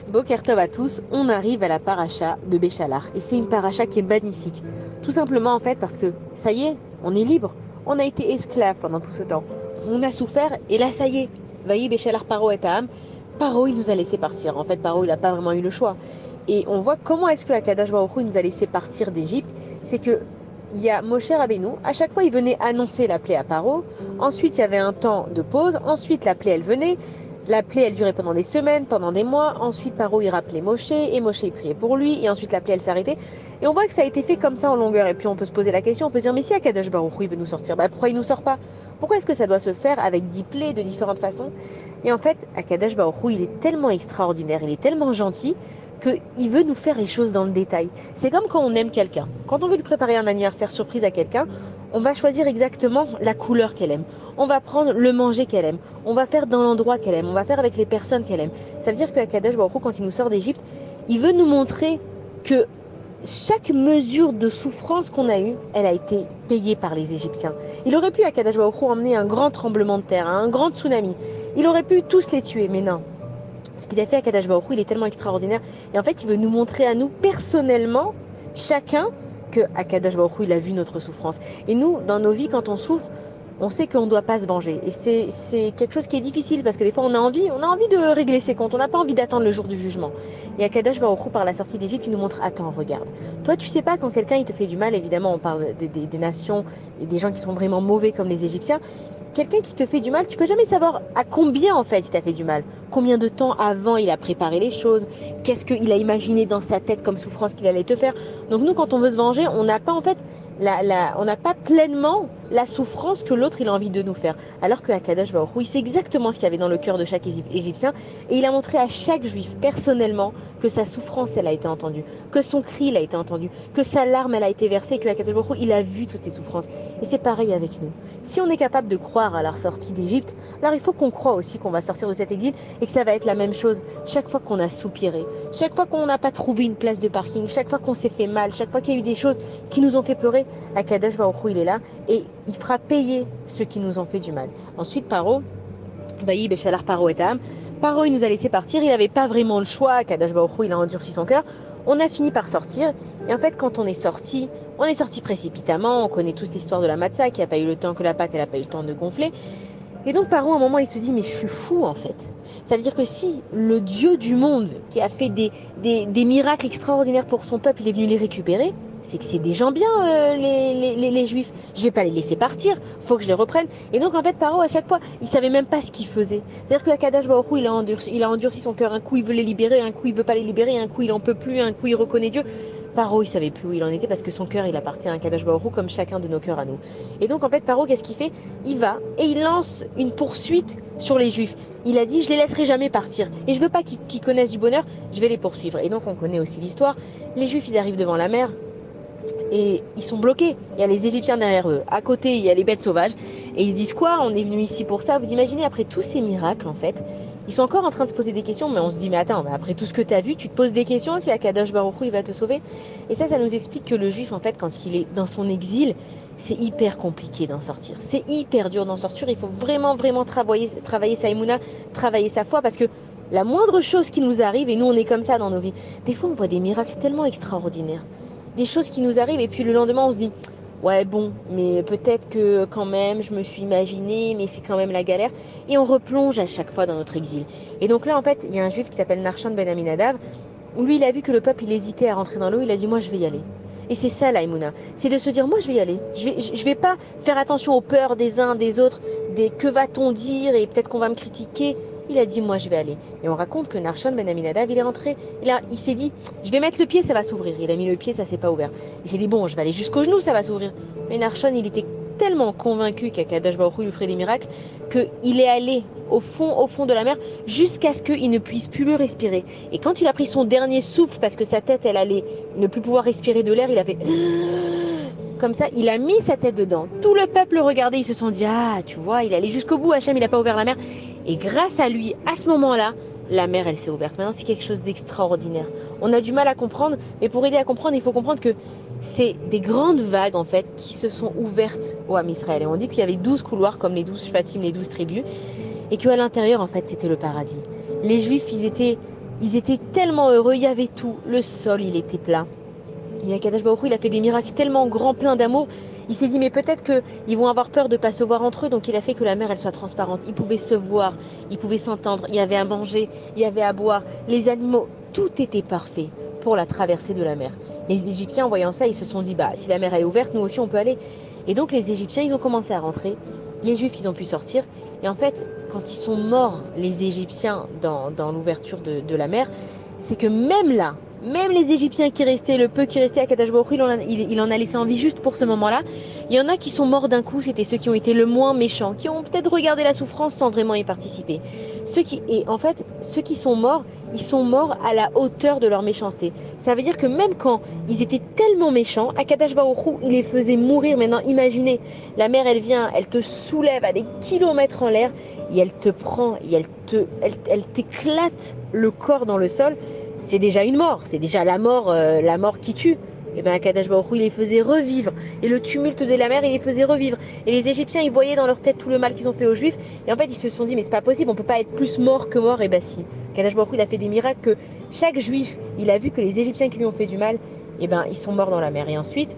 Boker Tov à tous, on arrive à la paracha de Béchalar. Et c'est une paracha qui est magnifique. Tout simplement en fait parce que ça y est, on est libre. On a été esclave pendant tout ce temps. On a souffert et là ça y est. Vaïe Béchalar Paro et Taham. Paro il nous a laissé partir. En fait Paro il n'a pas vraiment eu le choix. Et on voit comment est-ce que Akadosh Baruch Hu, il nous a laissé partir d'Égypte. C'est que il y a Moshe Rabbeinu, à chaque fois il venait annoncer la plaie à Paro. Ensuite il y avait un temps de pause. Ensuite la plaie elle venait. La plaie, elle durait pendant des semaines, pendant des mois. Ensuite, Paro, il rappelait Moshe, et Moshe, il priait pour lui. Et ensuite, la plaie, elle s'arrêtait. Et on voit que ça a été fait comme ça en longueur. Et puis, on peut se poser la question, on peut se dire, mais si Akadosh Baruch Hu, il veut nous sortir, bah, pourquoi il nous sort pas? Pourquoi est-ce que ça doit se faire avec 10 plaies de différentes façons? Et en fait, Akadosh Baruch Hu, il est tellement extraordinaire, il est tellement gentil, qu'il veut nous faire les choses dans le détail. C'est comme quand on aime quelqu'un. Quand on veut lui préparer un anniversaire surprise à quelqu'un, on va choisir exactement la couleur qu'elle aime. On va prendre le manger qu'elle aime. On va faire dans l'endroit qu'elle aime. On va faire avec les personnes qu'elle aime. Ça veut dire que Akadosh Baruch Hu, quand il nous sort d'Égypte, il veut nous montrer que chaque mesure de souffrance qu'on a eue, elle a été payée par les Égyptiens. Il aurait pu, Akadosh Baruch Hu, emmener un grand tremblement de terre, un grand tsunami. Il aurait pu tous les tuer, mais non. Ce qu'il a fait à Akadosh Baruch Hu, il est tellement extraordinaire. Et en fait, il veut nous montrer à nous, personnellement, chacun, que Akadosh Baruch Hu, il a vu notre souffrance. Et nous, dans nos vies, quand on souffre, on sait qu'on ne doit pas se venger. Et c'est quelque chose qui est difficile parce que des fois, on a envie de régler ses comptes. On n'a pas envie d'attendre le jour du jugement. Et Akadosh Baruch Hu, par la sortie d'Égypte, il nous montre, attends, regarde. Toi, tu sais pas quand quelqu'un, il te fait du mal, évidemment, on parle des nations et des gens qui sont vraiment mauvais comme les Égyptiens. Quelqu'un qui te fait du mal, tu peux jamais savoir à combien en fait il t'a fait du mal. Combien de temps avant il a préparé les choses, qu'est-ce qu'il a imaginé dans sa tête comme souffrance qu'il allait te faire. Donc nous, quand on veut se venger, on n'a pas en fait on n'a pas pleinement la souffrance que l'autre il a envie de nous faire. Alors que Akadosh Baruch Hu, il sait exactement ce qu'il y avait dans le cœur de chaque Égyptien et il a montré à chaque Juif personnellement que sa souffrance elle a été entendue, que son cri il a été entendu, que sa larme elle a été versée, que Akadosh Baruch Hu, il a vu toutes ses souffrances. Et c'est pareil avec nous. Si on est capable de croire à la sortie d'Égypte, alors il faut qu'on croit aussi qu'on va sortir de cet exil et que ça va être la même chose chaque fois qu'on a soupiré, chaque fois qu'on n'a pas trouvé une place de parking, chaque fois qu'on s'est fait mal, chaque fois qu'il y a eu des choses qui nous ont fait pleurer. Akadosh Baruch Hu, il est là et il fera payer ceux qui nous ont fait du mal. Ensuite, Paro, Baï Béchalar Paro et Tam. Paro, il nous a laissé partir, il n'avait pas vraiment le choix. Akadosh Baruch Hu, il a endurci son cœur. On a fini par sortir. Et en fait, quand on est sorti précipitamment. On connaît tous l'histoire de la matzah qui n'a pas eu le temps, que la pâte, elle n'a pas eu le temps de gonfler. Et donc, Paro, à un moment, il se dit, mais je suis fou, en fait. Ça veut dire que si le Dieu du monde, qui a fait des miracles extraordinaires pour son peuple, il est venu les récupérer, c'est que c'est des gens bien, les Juifs. Je vais pas les laisser partir, faut que je les reprenne. Et donc, en fait, Paro, à chaque fois, il savait même pas ce qu'il faisait. C'est-à-dire que Akadosh Baruch Hu, il a endurci son cœur. Un coup, il veut les libérer, un coup, il veut pas les libérer, un coup, il en peut plus, un coup, il reconnaît Dieu. Paro, il savait plus où il en était parce que son cœur, il appartient à Akadosh Baruch Hu comme chacun de nos cœurs à nous. Et donc, en fait, Paro, qu'est-ce qu'il fait? Il va et il lance une poursuite sur les Juifs. Il a dit, je les laisserai jamais partir. Et je veux pas qu'ils connaissent du bonheur, je vais les poursuivre. Et donc, on connaît aussi l'histoire. Les Juifs, ils arrivent devant la mer et ils sont bloqués. Il y a les Égyptiens derrière eux. À côté, il y a les bêtes sauvages. Et ils se disent quoi? On est venu ici pour ça. Vous imaginez, après tous ces miracles, en fait, ils sont encore en train de se poser des questions, mais on se dit, mais attends, mais après tout ce que tu as vu, tu te poses des questions si Akadosh Baruch Hu, il va te sauver. Et ça nous explique que le juif, en fait, quand il est dans son exil, c'est hyper compliqué d'en sortir. C'est hyper dur d'en sortir. Il faut vraiment, vraiment travailler sa émouna, travailler sa foi, parce que la moindre chose qui nous arrive, et nous on est comme ça dans nos vies, des fois on voit des miracles tellement extraordinaires. Des choses qui nous arrivent, et puis le lendemain on se dit, ouais bon, mais peut-être que quand même, je me suis imaginé, mais c'est quand même la galère. Et on replonge à chaque fois dans notre exil. Et donc là, en fait, il y a un juif qui s'appelle Narshon Ben Aminadav. Lui, il a vu que le peuple, il hésitait à rentrer dans l'eau. Il a dit, moi, je vais y aller. Et c'est ça, la Emouna. C'est de se dire, moi, je vais y aller. Je vais pas faire attention aux peurs des uns, des autres, des que va-t-on dire et peut-être qu'on va me critiquer. Il a dit, moi, je vais aller. Et on raconte que Narshon Ben Aminadav, il est rentré. Il s'est dit, je vais mettre le pied, ça va s'ouvrir. Il a mis le pied, ça s'est pas ouvert. Il s'est dit, bon, je vais aller jusqu'au genou, ça va s'ouvrir. Mais Narshon, il était tellement convaincu qu'Akadosh Baruch Hu lui ferait des miracles qu'il est allé au fond de la mer jusqu'à ce qu'il ne puisse plus le respirer. Et quand il a pris son dernier souffle parce que sa tête elle allait ne plus pouvoir respirer de l'air, il a fait comme ça, il a mis sa tête dedans. Tout le peuple le regardait, ils se sont dit ah tu vois, il est allé jusqu'au bout, Hachem il n'a pas ouvert la mer. Et grâce à lui, à ce moment-là, la mer elle s'est ouverte. Maintenant c'est quelque chose d'extraordinaire. On a du mal à comprendre, mais pour aider à comprendre, il faut comprendre que c'est des grandes vagues en fait qui se sont ouvertes au Ham Israël. Et on dit qu'il y avait 12 couloirs comme les 12 Shvatim, les 12 tribus, et qu'à l'intérieur en fait c'était le paradis. Les Juifs ils étaient Ils étaient tellement heureux, il y avait tout. Le sol, il était plat. Et Akadosh Baruch Hu, il a fait des miracles tellement grands, pleins d'amour. Il s'est dit, mais peut-être qu'ils vont avoir peur de ne pas se voir entre eux. Donc il a fait que la mer, elle soit transparente. Ils pouvaient se voir, ils pouvaient s'entendre. Il y avait à manger, il y avait à boire. Les animaux, tout était parfait pour la traversée de la mer. Les Égyptiens, en voyant ça, ils se sont dit, bah, si la mer est ouverte, nous aussi, on peut aller. Et donc les Égyptiens, ils ont commencé à rentrer. Les Juifs, ils ont pu sortir. Et en fait, quand ils sont morts, les Égyptiens, dans l'ouverture de la mer, c'est que même là, même les Égyptiens qui restaient, le peu qui restait à Akadosh Baruch Hu, il en a laissé en vie juste pour ce moment-là. Il y en a qui sont morts d'un coup, c'était ceux qui ont été le moins méchants, qui ont peut-être regardé la souffrance sans vraiment y participer. Et en fait, ceux qui sont morts, ils sont morts à la hauteur de leur méchanceté. Ça veut dire que même quand ils étaient tellement méchants, Akadosh Baruch Hu, il les faisait mourir. Maintenant, imaginez, la mer, elle vient, elle te soulève à des kilomètres en l'air, et elle te prend, et elle t'éclate le corps dans le sol. C'est déjà une mort, c'est déjà la mort qui tue. Et bien Akadosh Baruch Hu, il les faisait revivre. Et le tumulte de la mer, il les faisait revivre. Et les Égyptiens, ils voyaient dans leur tête tout le mal qu'ils ont fait aux Juifs. Et en fait, ils se sont dit, mais c'est pas possible, on peut pas être plus mort que mort. Et bien si. Akadosh Baruch Hu, il a fait des miracles que chaque Juif, il a vu que les Égyptiens qui lui ont fait du mal, et ben ils sont morts dans la mer. Et ensuite,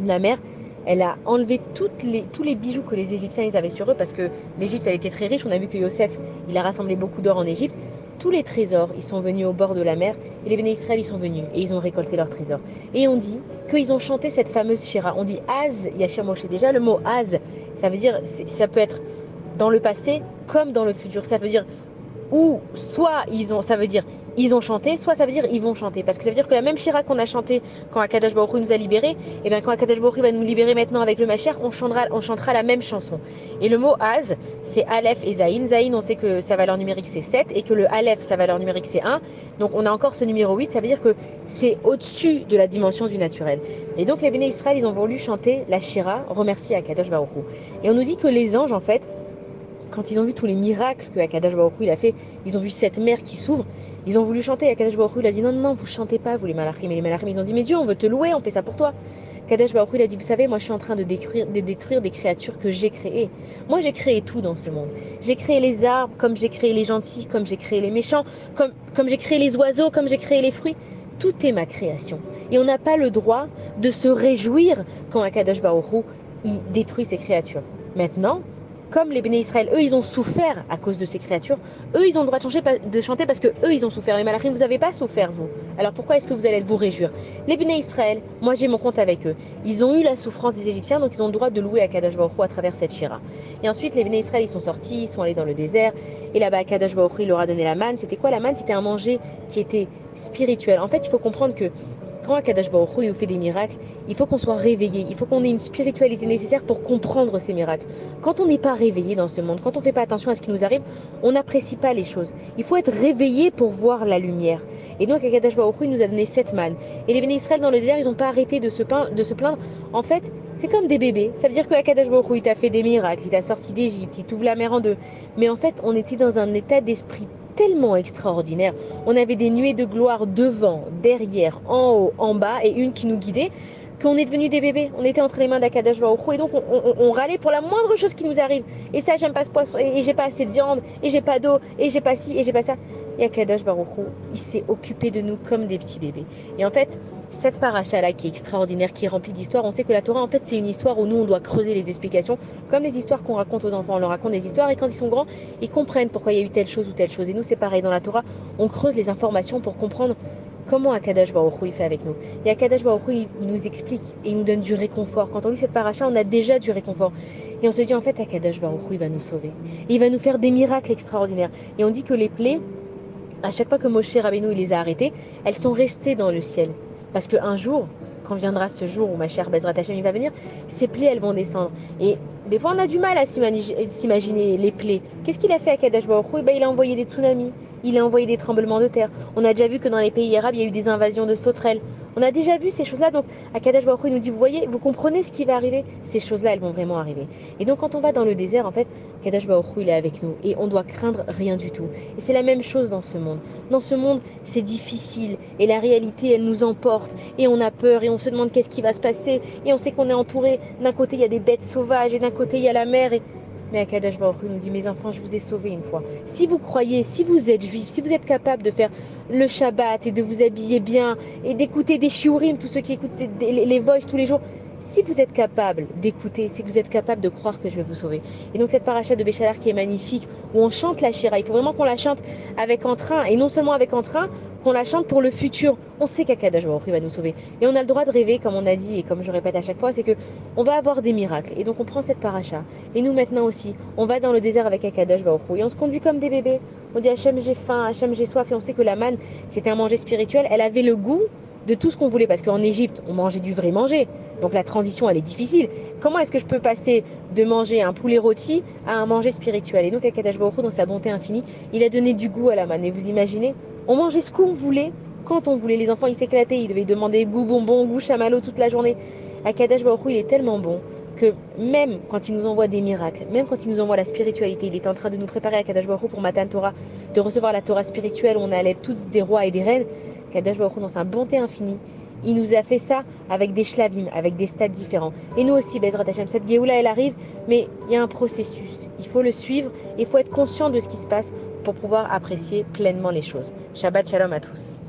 la mer, elle a enlevé tous les bijoux que les Égyptiens ils avaient sur eux parce que l'Égypte elle était très riche. On a vu que Yosef il a rassemblé beaucoup d'or en Égypte. Tous les trésors ils sont venus au bord de la mer et les béné Israël ils sont venus et ils ont récolté leurs trésors. Et on dit qu'ils ont chanté cette fameuse shira. On dit Az Yashir Moshe. Déjà le mot Az ça veut dire ça peut être dans le passé comme dans le futur. Ça veut dire ou soit ça veut dire ils ont chanté, soit ça veut dire ils vont chanter. Parce que ça veut dire que la même Shira qu'on a chanté quand Akadosh Baruch Hu nous a libérés, et bien quand Akadosh Baruch Hu va nous libérer maintenant avec le Mashiach, on chantera la même chanson. Et le mot Az, c'est Aleph et Zayin. Zayin, on sait que sa valeur numérique c'est 7 et que le Aleph, sa valeur numérique c'est 1. Donc on a encore ce numéro 8, ça veut dire que c'est au-dessus de la dimension du naturel. Et donc les Béné Israël, ils ont voulu chanter la Shira, remercier Akadosh Baruch Hu. Et on nous dit que les anges, en fait, quand ils ont vu tous les miracles que Akadosh Baruch Hu il a fait, ils ont vu cette mer qui s'ouvre, ils ont voulu chanter. Akadosh Baruch Hu il a dit non, non, non, vous chantez pas, vous les malachim. Et les malachim, ils ont dit mais Dieu, on veut te louer, on fait ça pour toi. Akadosh Baruch Hu il a dit vous savez, moi je suis en train de détruire des créatures que j'ai créées. Moi j'ai créé tout dans ce monde. J'ai créé les arbres, comme j'ai créé les gentils, comme j'ai créé les méchants, comme j'ai créé les oiseaux, comme j'ai créé les fruits. Tout est ma création. Et on n'a pas le droit de se réjouir quand Akadosh Baruch Hu il détruit ses créatures. Maintenant, comme les Béné Israël, eux, ils ont souffert à cause de ces créatures, eux, ils ont le droit de chanter parce que eux, ils ont souffert. Les malachim, vous n'avez pas souffert, vous. Alors pourquoi est-ce que vous allez vous réjouir? Les Béné Israël, moi, j'ai mon compte avec eux. Ils ont eu la souffrance des Égyptiens, donc ils ont le droit de louer Akadosh Baruch Hu à travers cette shira. Et ensuite, les Béné Israël, ils sont sortis, ils sont allés dans le désert, et là-bas, Akadosh Baruch Hu, il leur a donné la manne. C'était quoi la manne? C'était un manger qui était spirituel. En fait, il faut comprendre que quand Akadosh Baruch Hu nous fait des miracles, il faut qu'on soit réveillé, il faut qu'on ait une spiritualité nécessaire pour comprendre ces miracles. Quand on n'est pas réveillé dans ce monde, quand on ne fait pas attention à ce qui nous arrive, on n'apprécie pas les choses. Il faut être réveillé pour voir la lumière. Et donc Akadosh Baruch Hu nous a donné 7 mannes. Et les Béné Israël dans le désert, ils n'ont pas arrêté de se plaindre. En fait, c'est comme des bébés. Ça veut dire que Akadosh Baruch Hu, il t'a fait des miracles, il t'a sorti d'Égypte, il t'ouvre la mer en deux. Mais en fait, on était dans un état d'esprit tellement extraordinaire. On avait des nuées de gloire devant, derrière, en haut, en bas et une qui nous guidait, qu'on est devenus des bébés. On était entre les mains d'Akadosh Baruch Hu et donc on râlait pour la moindre chose qui nous arrive. Et ça, j'aime pas ce poisson, et j'ai pas assez de viande, et j'ai pas d'eau, et j'ai pas ci, et j'ai pas ça. Et Akadosh Baruch Hu, il s'est occupé de nous comme des petits bébés. Et en fait, cette paracha-là qui est extraordinaire, qui est remplie d'histoires, on sait que la Torah, en fait, c'est une histoire où nous, on doit creuser les explications, comme les histoires qu'on raconte aux enfants. On leur raconte des histoires et quand ils sont grands, ils comprennent pourquoi il y a eu telle chose ou telle chose. Et nous, c'est pareil dans la Torah, on creuse les informations pour comprendre comment Akadosh Baruch Hu il fait avec nous. Et Akadosh Baruch Hu, il nous explique et il nous donne du réconfort. Quand on lit cette paracha, on a déjà du réconfort. Et on se dit, en fait, Akadosh Baruch Hu, il va nous sauver. Et il va nous faire des miracles extraordinaires. Et on dit que les plaies, à chaque fois que Moshe Rabbeinu il les a arrêtées, elles sont restées dans le ciel. Parce qu'un jour, quand viendra ce jour où ma chère Bezrat Hashem il va venir, ces plaies elles vont descendre. Et des fois on a du mal à s'imaginer les plaies. Qu'est-ce qu'il a fait à Kadosh Baruch Hu? Il a envoyé des tsunamis, il a envoyé des tremblements de terre. On a déjà vu que dans les pays arabes il y a eu des invasions de sauterelles. On a déjà vu ces choses-là. Donc Akadosh Baruch Hu nous dit, vous voyez, vous comprenez ce qui va arriver? Ces choses-là elles vont vraiment arriver. Et donc quand on va dans le désert, en fait, Akadosh Baruch Hu il est avec nous et on doit craindre rien du tout. Et c'est la même chose dans ce monde. Dans ce monde, c'est difficile et la réalité, elle nous emporte et on a peur et on se demande qu'est-ce qui va se passer et on sait qu'on est entouré. D'un côté, il y a des bêtes sauvages et d'un côté, il y a la mer. Mais Akadosh Baruch Hu nous dit, mes enfants, je vous ai sauvés une fois. Si vous croyez, si vous êtes juifs, si vous êtes capable de faire le Shabbat et de vous habiller bien et d'écouter des shiurim, tous ceux qui écoutent les voices tous les jours, si vous êtes capable d'écouter, si vous êtes capable de croire que je vais vous sauver. Et donc cette paracha de Béchalar qui est magnifique, où on chante la Shira, il faut vraiment qu'on la chante avec entrain, et non seulement avec entrain, qu'on la chante pour le futur. On sait qu'Akadosh Baruch Hu va nous sauver. Et on a le droit de rêver, comme on a dit, et comme je répète à chaque fois, c'est que on va avoir des miracles. Et donc on prend cette paracha. Et nous maintenant aussi, on va dans le désert avec Akadosh Baruch Hu. Et on se conduit comme des bébés. On dit Hachem j'ai faim, Hachem j'ai soif. Et on sait que la manne, c'était un manger spirituel. Elle avait le goût de tout ce qu'on voulait. Parce qu'en Égypte, on mangeait du vrai manger. Donc la transition, elle est difficile. Comment est-ce que je peux passer de manger un poulet rôti à un manger spirituel? Et donc Akadosh Baruch Hu, dans sa bonté infinie, il a donné du goût à la manne. Et vous imaginez, on mangeait ce qu'on voulait, quand on voulait. Les enfants, ils s'éclataient. Ils devaient demander goût bonbon, goût chamallow toute la journée. Akadosh Baruch Hu, il est tellement bon que même quand il nous envoie des miracles, même quand il nous envoie la spiritualité, il est en train de nous préparer à Kadosh Baruch Hu pour Matan Torah, de recevoir la Torah spirituelle où on allait tous des rois et des reines. Kadosh Baruch Hu, dans sa bonté infinie, il nous a fait ça avec des shlavim, avec des stades différents. Et nous aussi, Bezrat Hashem, cette Géoula, elle arrive, mais il y a un processus. Il faut le suivre, il faut être conscient de ce qui se passe pour pouvoir apprécier pleinement les choses. Shabbat Shalom à tous.